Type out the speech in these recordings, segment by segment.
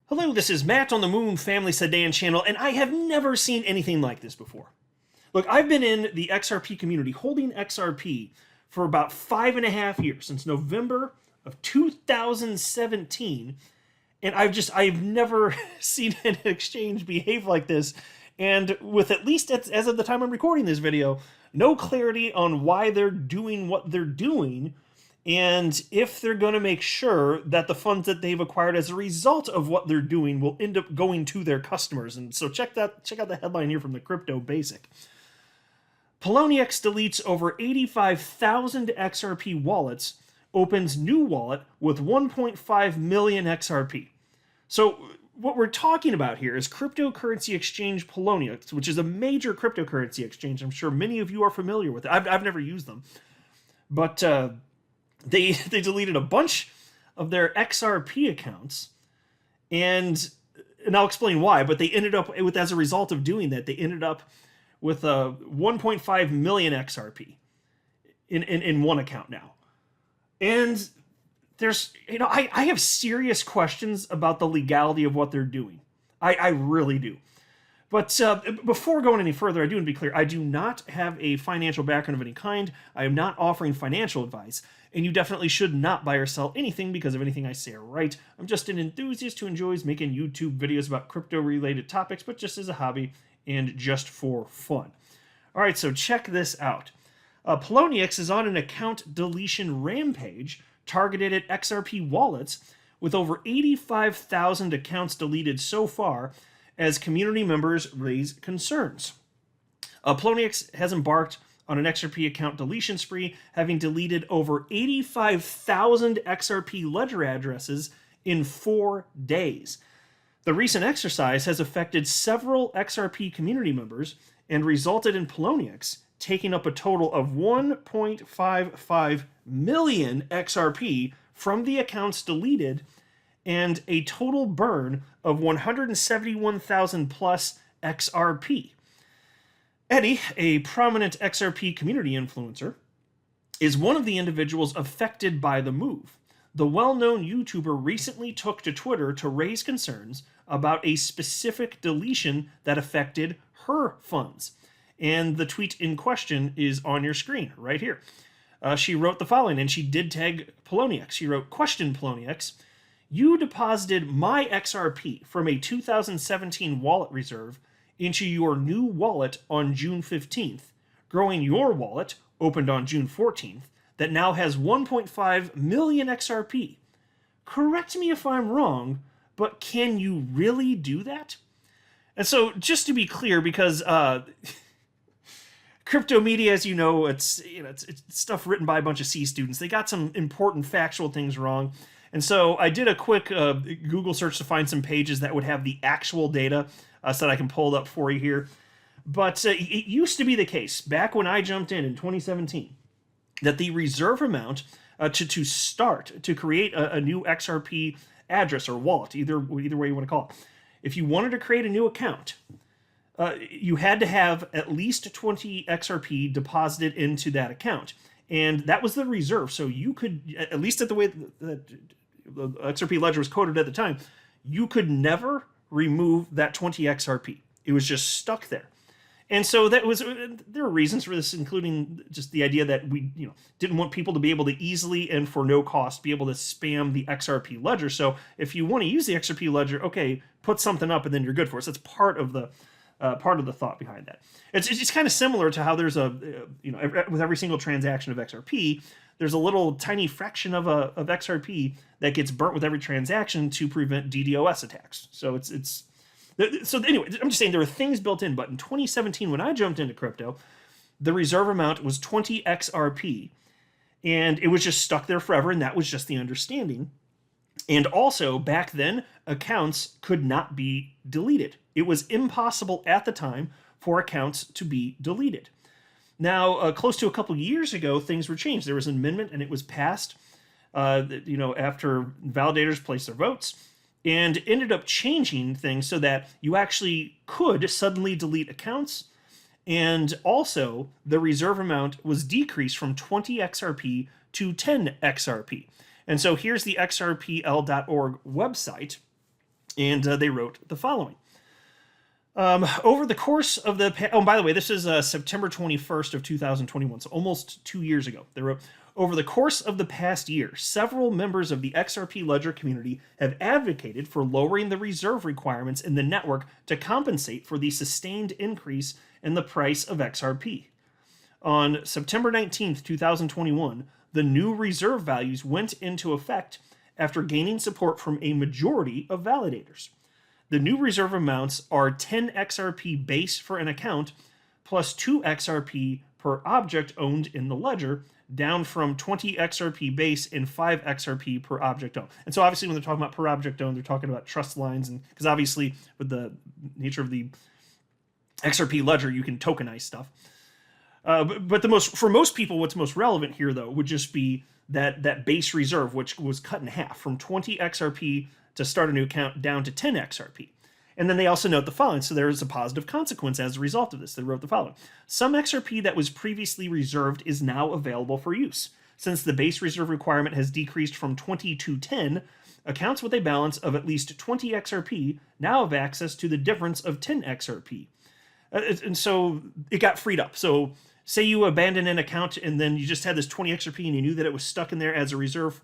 Hello, this is Matt on the Moon Family Sedan channel, and I have never seen anything like this before. Look, I've been in the XRP community holding XRP for about 5.5 years, since November of 2017, and I've never seen an exchange behave like this, and with at least as of the time I'm recording this video, no clarity on why they're doing what they're doing, and if they're going to make sure that the funds that they've acquired as a result of what they're doing will end up going to their customers. And so check out the headline here from the Cryptobase. Poloniex deletes over 85,000 XRP wallets, opens new wallet with 1.5 million XRP. So what we're talking about here is cryptocurrency exchange Poloniex, which is a major cryptocurrency exchange. I'm sure many of you are familiar with it. I've never used them, but they deleted a bunch of their XRP accounts, and I'll explain why, but they ended up with, as a result of doing that, they ended up with 1.5 million XRP in one account now. And there's, I have serious questions about the legality of what they're doing. I really do. But before going any further, I do want to be clear, I do not have a financial background of any kind. I am not offering financial advice, and you definitely should not buy or sell anything because of anything I say or write. I'm just an enthusiast who enjoys making YouTube videos about crypto-related topics, but just as a hobby and just for fun. All right, so check this out. Poloniex is on an account deletion rampage targeted at XRP wallets, with over 85,000 accounts deleted so far, as community members raise concerns. Poloniex has embarked on an XRP account deletion spree, having deleted over 85,000 XRP ledger addresses in 4 days. The recent exercise has affected several XRP community members and resulted in Poloniex taking up a total of 1.55 million XRP from the accounts deleted, and a total burn of 171,000 plus XRP. Eddie, a prominent XRP community influencer, is one of the individuals affected by the move. The well-known YouTuber recently took to Twitter to raise concerns about a specific deletion that affected her funds. And the tweet in question is on your screen right here. She wrote the following, and she did tag Poloniex. She wrote, "Question, Poloniex. You deposited my XRP from a 2017 wallet reserve into your new wallet on June 15th, growing your wallet, opened on June 14th, that now has 1.5 million XRP. Correct me if I'm wrong, but can you really do that?" And so, just to be clear, because crypto media, as you know, it's stuff written by a bunch of C students. They got some important factual things wrong. And so I did a quick Google search to find some pages that would have the actual data so that I can pull it up for you here. But it used to be the case, back when I jumped in 2017, that the reserve amount to create a new XRP address or wallet, either way you want to call it, if you wanted to create a new account, you had to have at least 20 XRP deposited into that account. And that was the reserve. So you could, at least at the way that the XRP ledger was coded at the time, you could never remove that 20 XRP. It was just stuck there. And so there were reasons for this, including just the idea that we didn't want people to be able to easily and for no cost be able to spam the XRP ledger. So if you want to use the XRP ledger, okay, put something up and then you're good for it. So that's part of the thought behind that. It's kind of similar to how there's with every single transaction of XRP, there's a little tiny fraction of XRP that gets burnt with every transaction to prevent DDoS attacks. So so anyway, I'm just saying there are things built in. But in 2017, when I jumped into crypto, the reserve amount was 20 XRP, and it was just stuck there forever, and that was just the understanding. And also, back then, accounts could not be deleted. It was impossible at the time for accounts to be deleted. Now, close to a couple years ago, things were changed. There was an amendment, and it was passed, after validators placed their votes, and ended up changing things so that you actually could suddenly delete accounts. And also, the reserve amount was decreased from 20 XRP to 10 XRP. And so here's the xrpl.org website. And they wrote the following. Over the course of the... Oh, by the way, this is September 21st of 2021, so almost 2 years ago. They wrote, over the course of the past year, several members of the XRP Ledger community have advocated for lowering the reserve requirements in the network to compensate for the sustained increase in the price of XRP. On September 19th, 2021, the new reserve values went into effect after gaining support from a majority of validators. The new reserve amounts are 10 XRP base for an account, plus 2 XRP per object owned in the ledger, down from 20 XRP base and 5 XRP per object owned. And so obviously when they're talking about per object owned, they're talking about trust lines, and because obviously with the nature of the XRP ledger, you can tokenize stuff. But for most people, what's most relevant here, though, would just be that base reserve, which was cut in half from 20 XRP to start a new account down to 10 XRP. And then they also note the following. So there is a positive consequence as a result of this. They wrote the following. Some XRP that was previously reserved is now available for use. Since the base reserve requirement has decreased from 20 to 10, accounts with a balance of at least 20 XRP now have access to the difference of 10 XRP. And so it got freed up. So say you abandoned an account and then you just had this 20 XRP and you knew that it was stuck in there as a reserve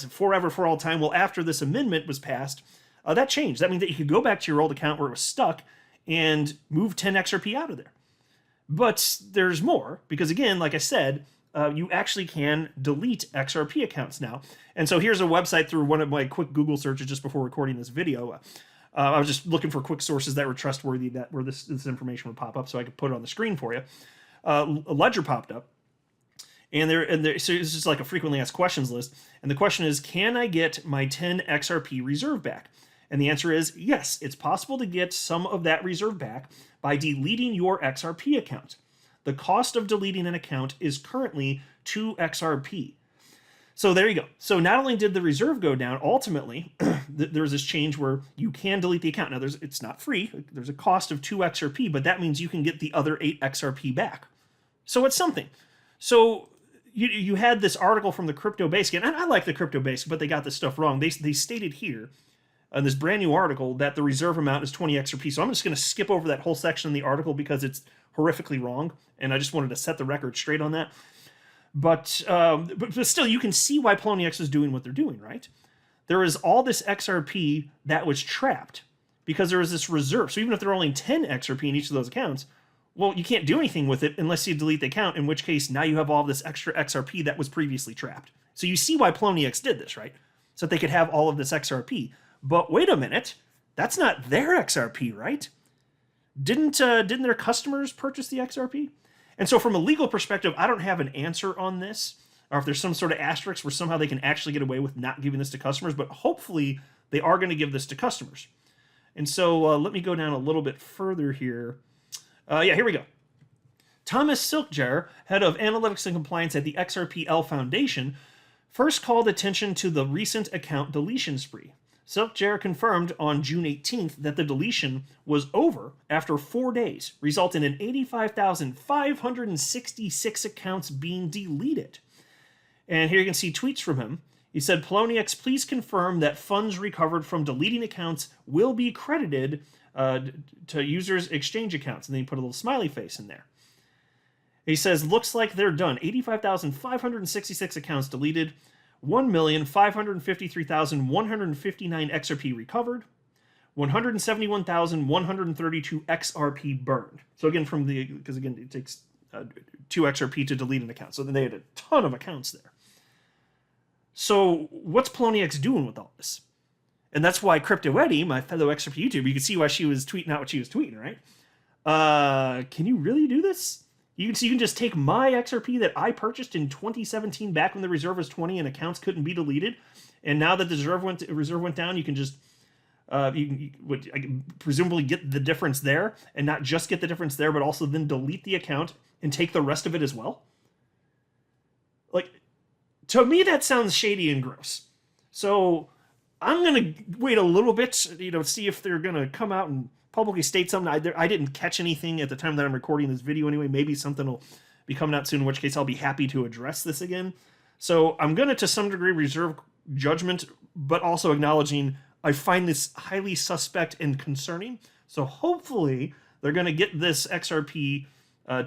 forever, for all time. Well, after this amendment was passed, that changed. That means that you could go back to your old account where it was stuck and move 10 XRP out of there. But there's more, because again, like I said, you actually can delete XRP accounts now. And so here's a website through one of my quick Google searches just before recording this video. I was just looking for quick sources that were trustworthy, where this information would pop up so I could put it on the screen for you. A ledger popped up. So this is like a frequently asked questions list. And the question is, can I get my 10 XRP reserve back? And the answer is yes, it's possible to get some of that reserve back by deleting your XRP account. The cost of deleting an account is currently 2 XRP. So there you go. So not only did the reserve go down, ultimately, there's this change where you can delete the account. Now, it's not free. There's a cost of 2 XRP, but that means you can get the other 8 XRP back. So it's something. So you had this article from the Cryptobase, and I like the Cryptobase, but they got this stuff wrong. They stated here in this brand new article that the reserve amount is 20 XRP. So I'm just going to skip over that whole section in the article because it's horrifically wrong, and I just wanted to set the record straight on that. But still, you can see why Poloniex is doing what they're doing, right? There is all this XRP that was trapped because there was this reserve. So even if there are only 10 XRP in each of those accounts, well, you can't do anything with it unless you delete the account, in which case now you have all this extra XRP that was previously trapped. So you see why Poloniex did this, right? So that they could have all of this XRP. But wait a minute, that's not their XRP, right? Didn't their customers purchase the XRP? And so from a legal perspective, I don't have an answer on this, or if there's some sort of asterisk where somehow they can actually get away with not giving this to customers, but hopefully they are going to give this to customers. And so let me go down a little bit further here. Here we go. Thomas Silkjar, head of analytics and compliance at the XRPL Foundation, first called attention to the recent account deletion spree. Silkjar confirmed on June 18th that the deletion was over after 4 days, resulting in 85,566 accounts being deleted. And here you can see tweets from him. He said, Poloniex, please confirm that funds recovered from deleting accounts will be credited to users' exchange accounts. And then he put a little smiley face in there. He says, looks like they're done. 85,566 accounts deleted. 1,553,159 XRP recovered, 171,132 XRP burned. So again, because it takes 2 XRP to delete an account. So then they had a ton of accounts there. So what's Poloniex doing with all this? And that's why Crypto Eddie, my fellow XRP YouTuber, you can see why she was tweeting out what she was tweeting, right? Can you really do this? You can just take my XRP that I purchased in 2017 back when the reserve was 20 and accounts couldn't be deleted. And now that the reserve went down, you can just presumably get the difference there, and not just get the difference there, but also then delete the account and take the rest of it as well. Like, to me, that sounds shady and gross. So I'm going to wait a little bit, see if they're going to come out and publicly state something. I didn't catch anything at the time that I'm recording this video anyway. Maybe something will be coming out soon, in which case I'll be happy to address this again. So I'm going to some degree, reserve judgment, but also acknowledging I find this highly suspect and concerning. So hopefully they're going to get this XRP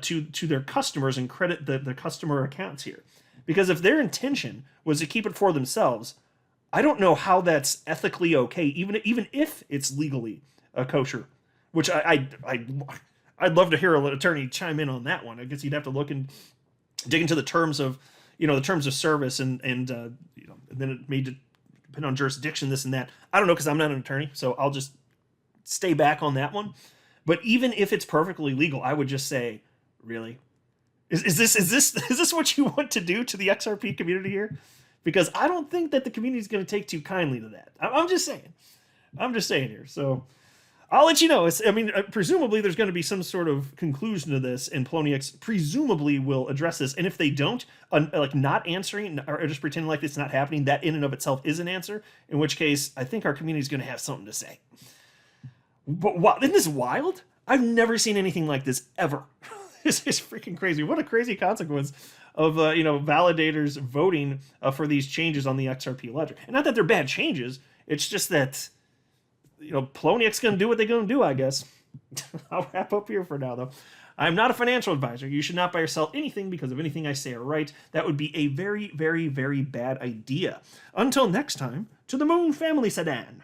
to their customers and credit the customer accounts here. Because if their intention was to keep it for themselves, I don't know how that's ethically okay, even if it's legally kosher. Which I'd love to hear an attorney chime in on that one. I guess you'd have to look and dig into the terms of the terms of service and and then it may depend on jurisdiction, this and that. I don't know because I'm not an attorney, so I'll just stay back on that one. But even if it's perfectly legal, I would just say, really, is this what you want to do to the XRP community here? Because I don't think that the community is going to take too kindly to that. I'm just saying here. So I'll let you know. Presumably there's going to be some sort of conclusion to this, and Poloniex presumably will address this. And if they don't, like not answering or just pretending like it's not happening, that in and of itself is an answer. In which case, I think our community is going to have something to say. But wow, isn't this wild? I've never seen anything like this ever. This is freaking crazy. What a crazy consequence of validators voting for these changes on the XRP ledger. And not that they're bad changes. It's just that Poloniex going to do what they're going to do, I guess. I'll wrap up here for now, though. I'm not a financial advisor. You should not buy or sell anything because of anything I say or write. That would be a very, very, very bad idea. Until next time, to the Moon family sedan.